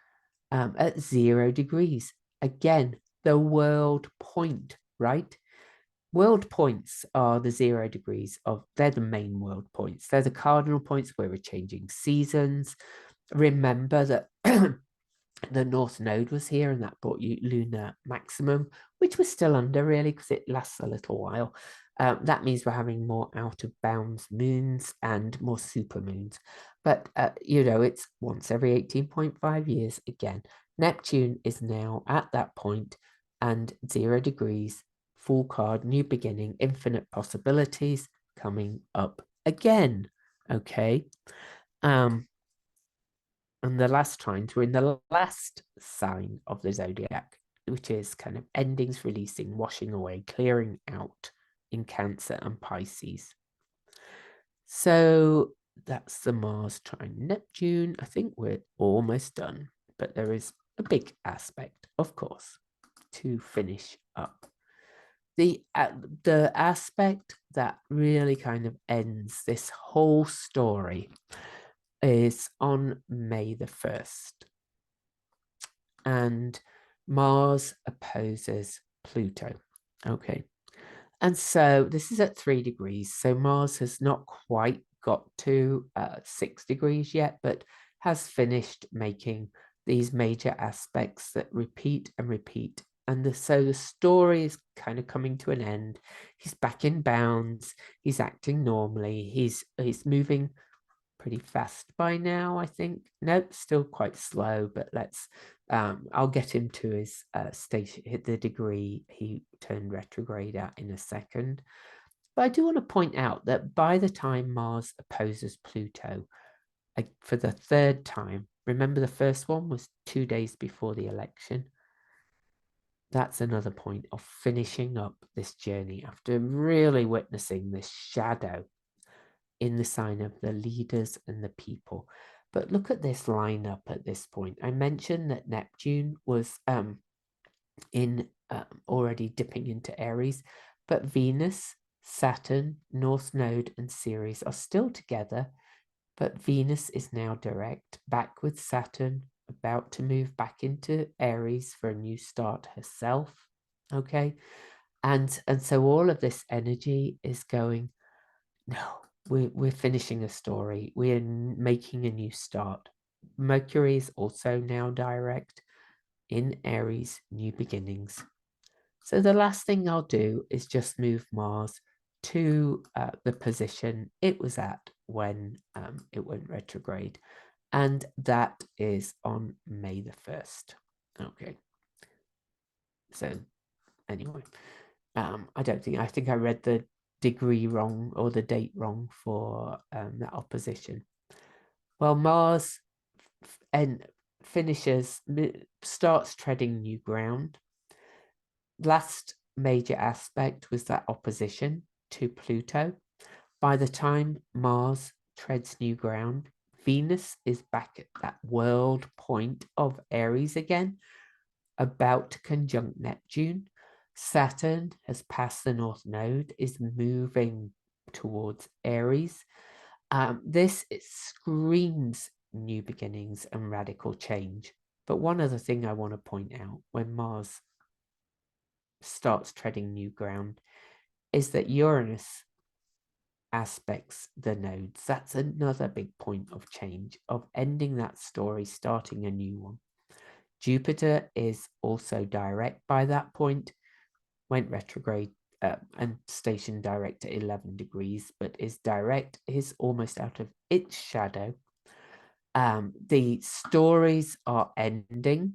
at 0 degrees. Again, the world point, right? World points are the 0 degrees they're the main world points. They're the cardinal points where we're changing seasons. Remember that the North Node was here and that brought you lunar maximum, which was still under really because it lasts a little while. That means we're having more out of bounds moons and more super moons. But, it's once every 18.5 years again. Neptune is now at that point and 0 degrees, full card, new beginning, infinite possibilities coming up again. Okay. And the last trines were in the last sign of the zodiac, which is kind of endings, releasing, washing away, clearing out in Cancer and Pisces. So that's the Mars trine Neptune. I think we're almost done, but there is a big aspect, of course, to finish up. The aspect that really kind of ends this whole story is on May the 1st. And Mars opposes Pluto. Okay. And so this is at 3 degrees. So Mars has not quite got to 6 degrees yet, but has finished making these major aspects that repeat and repeat. And so the story is kind of coming to an end. He's back in bounds. He's acting normally. He's moving pretty fast by now, I think. Nope, still quite slow, but let's I'll get him to his station, hit the degree he turned retrograde at in a second. But I do want to point out that by the time Mars opposes Pluto for the 3rd time, remember the first one was 2 days before the election. That's another point of finishing up this journey after really witnessing this shadow in the sign of the leaders and the people. But look at this lineup at this point. I mentioned that Neptune was already dipping into Aries, but Venus, Saturn, North Node, and Ceres are still together. But Venus is now direct, back with Saturn, about to move back into Aries for a new start herself. Okay, and so all of this energy is going, no, we're finishing a story. We're making a new start. Mercury is also now direct in Aries, new beginnings. So the last thing I'll do is just move Mars to the position it was at when it went retrograde. And that is on May the 1st. Okay. So anyway, I think I read the degree wrong or the date wrong for that opposition. Well, Mars starts treading new ground. Last major aspect was that opposition to Pluto. By the time Mars treads new ground, Venus is back at that world point of Aries again, about to conjunct Neptune. Saturn has passed the North Node, is moving towards Aries. This screams new beginnings and radical change. But one other thing I want to point out when Mars starts treading new ground is that Uranus aspects the nodes. That's another big point of change, of ending that story, starting a new one. Jupiter is also direct by that point, went retrograde and stationed direct at 11 degrees, but is direct, is almost out of its shadow. The stories are ending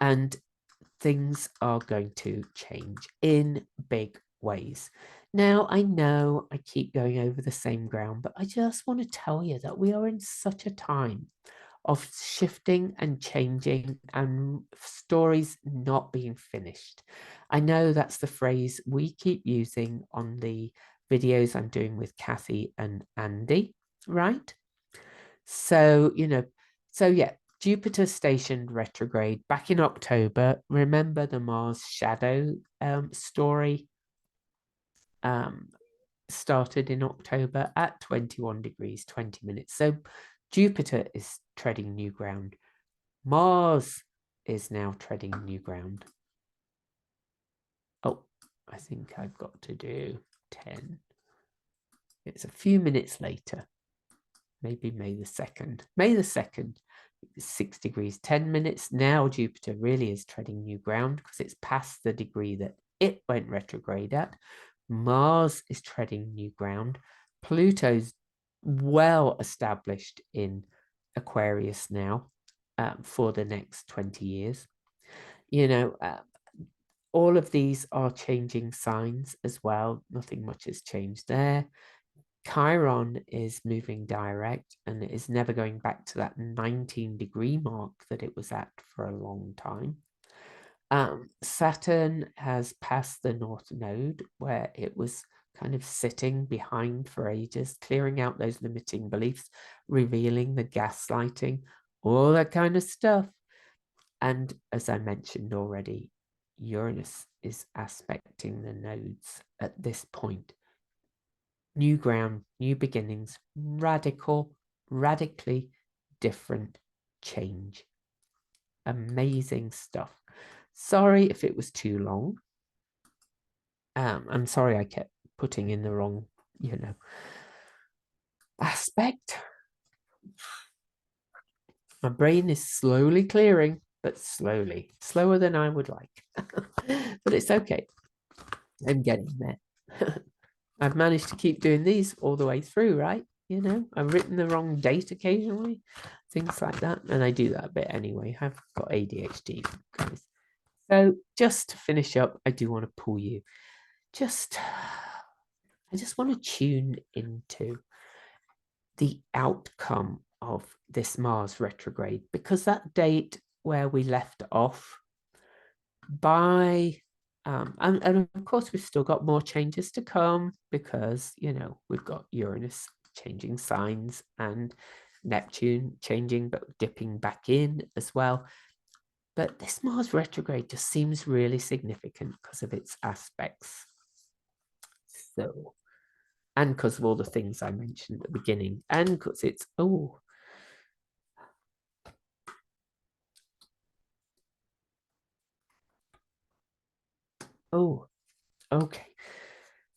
and things are going to change in big ways. Now, I know I keep going over the same ground, but I just want to tell you that we are in such a time of shifting and changing and stories not being finished. I know that's the phrase we keep using on the videos I'm doing with Kathy and Andy, right? So, yeah, Jupiter stationed retrograde back in October. Remember the Mars shadow story started in October at 21 degrees, 20 minutes. So Jupiter is treading new ground. Mars is now treading new ground. Oh, I think I've got to do 10. It's a few minutes later. Maybe May the 2nd. May the 2nd, 6 degrees, 10 minutes. Now Jupiter really is treading new ground because it's past the degree that it went retrograde at. Mars is treading new ground. Pluto's well established in Aquarius now for the next 20 years. All of these are changing signs as well. Nothing much has changed there. Chiron is moving direct and it is never going back to that 19-degree mark that it was at for a long time. Saturn has passed the North Node where it was kind of sitting behind for ages, clearing out those limiting beliefs, revealing the gaslighting, all that kind of stuff. And as I mentioned already, Uranus is aspecting the nodes at this point. New ground, new beginnings, radically different change. Amazing stuff. Sorry if it was too long. I'm sorry I kept putting in the wrong, aspect. My brain is slowly clearing, but slowly, slower than I would like. But it's okay. I'm getting there. I've managed to keep doing these all the way through, right? I've written the wrong date occasionally, things like that. And I do that a bit anyway. I've got ADHD, guys. So just to finish up, I do want to pull you. I just want to tune into the outcome of this Mars retrograde, because that date where we left off by and of course we've still got more changes to come, because we've got Uranus changing signs and Neptune changing but dipping back in as well. But this Mars retrograde just seems really significant because of its aspects. So, and because of all the things I mentioned at the beginning, and because it's okay.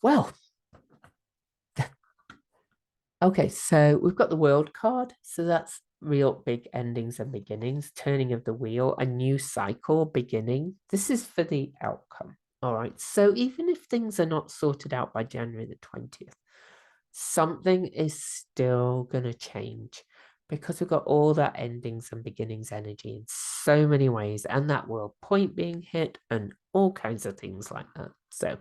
Well, okay, so we've got the World card. So that's real big endings and beginnings, turning of the wheel, a new cycle beginning. This is for the outcome. All right. So even if things are not sorted out by January the 20th, something is still going to change, because we've got all that endings and beginnings energy in so many ways, and that world point being hit and all kinds of things like that. So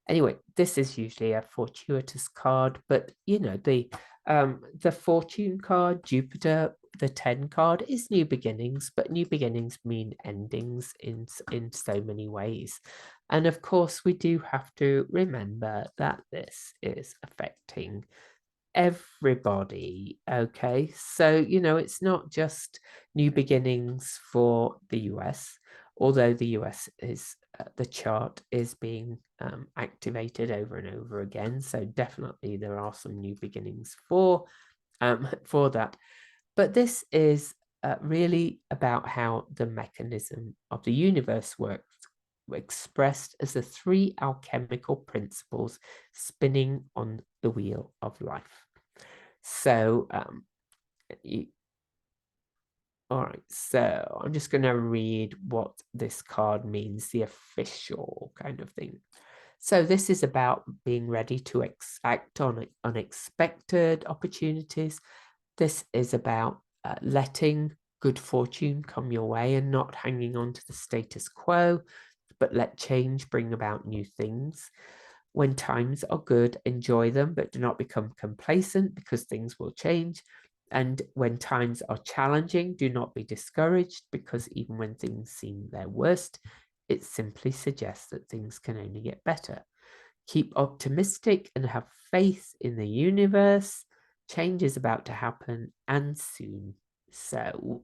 anyway, this is usually a fortuitous card, but the fortune card, Jupiter, the 10 card is new beginnings, but new beginnings mean endings in so many ways. And of course, we do have to remember that this is affecting everybody. Okay, so it's not just new beginnings for the US, although the US is the chart is being activated over and over again, so definitely there are some new beginnings for that. But this is really about how the mechanism of the universe works, expressed as the three alchemical principles spinning on the wheel of life. So, all right, so I'm just going to read what this card means, the official kind of thing. So this is about being ready to act on unexpected opportunities. This is about letting good fortune come your way and not hanging on to the status quo, but let change bring about new things. When times are good, enjoy them, but do not become complacent, because things will change. And when times are challenging, do not be discouraged, because even when things seem their worst, it simply suggests that things can only get better. Keep optimistic and have faith in the universe. Change is about to happen, and soon. So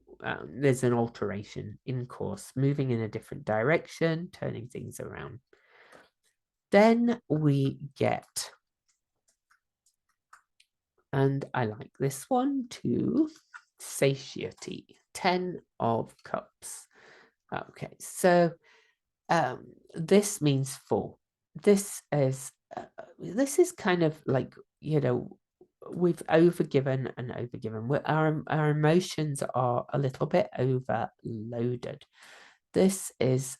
there's an alteration in course, moving in a different direction, turning things around. Then we get, and I like this one too, satiety, 10 of Cups. Okay, so this means full. This is kind of like, we've overgiven and overgiven. Our emotions are a little bit overloaded. This is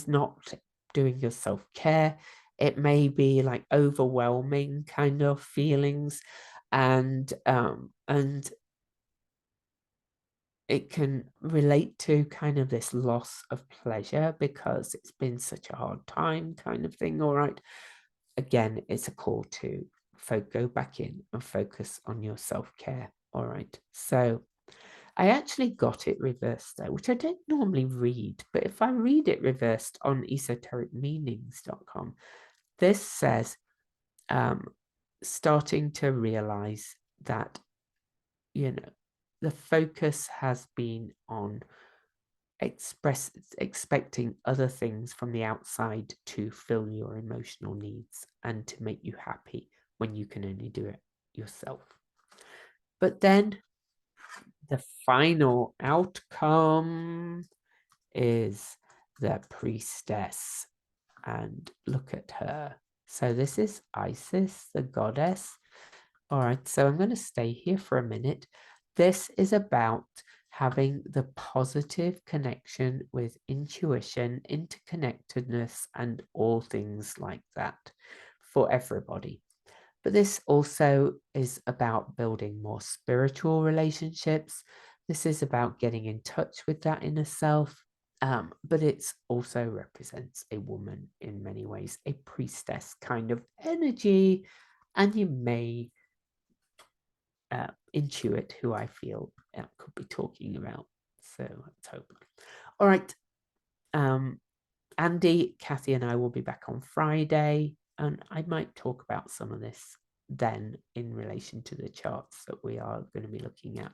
not doing your self-care. It may be like overwhelming kind of feelings, and it can relate to kind of this loss of pleasure because it's been such a hard time kind of thing. All right. Again, it's a call to go back in and focus on your self-care. All right. So I actually got it reversed though, which I don't normally read, but if I read it reversed on esotericmeanings.com, this says starting to realize that, the focus has been on expecting other things from the outside to fill your emotional needs and to make you happy when you can only do it yourself. But then the final outcome is the priestess, and look at her. So this is Isis, the goddess. All right, so I'm going to stay here for a minute. This is about having the positive connection with intuition, interconnectedness, and all things like that for everybody. But this also is about building more spiritual relationships. This is about getting in touch with that inner self. But it also represents a woman in many ways, a priestess kind of energy. And you may intuit who I feel could be talking about. So let's hope. All right. Andy, Kathy, and I will be back on Friday, and I might talk about some of this then in relation to the charts that we are going to be looking at.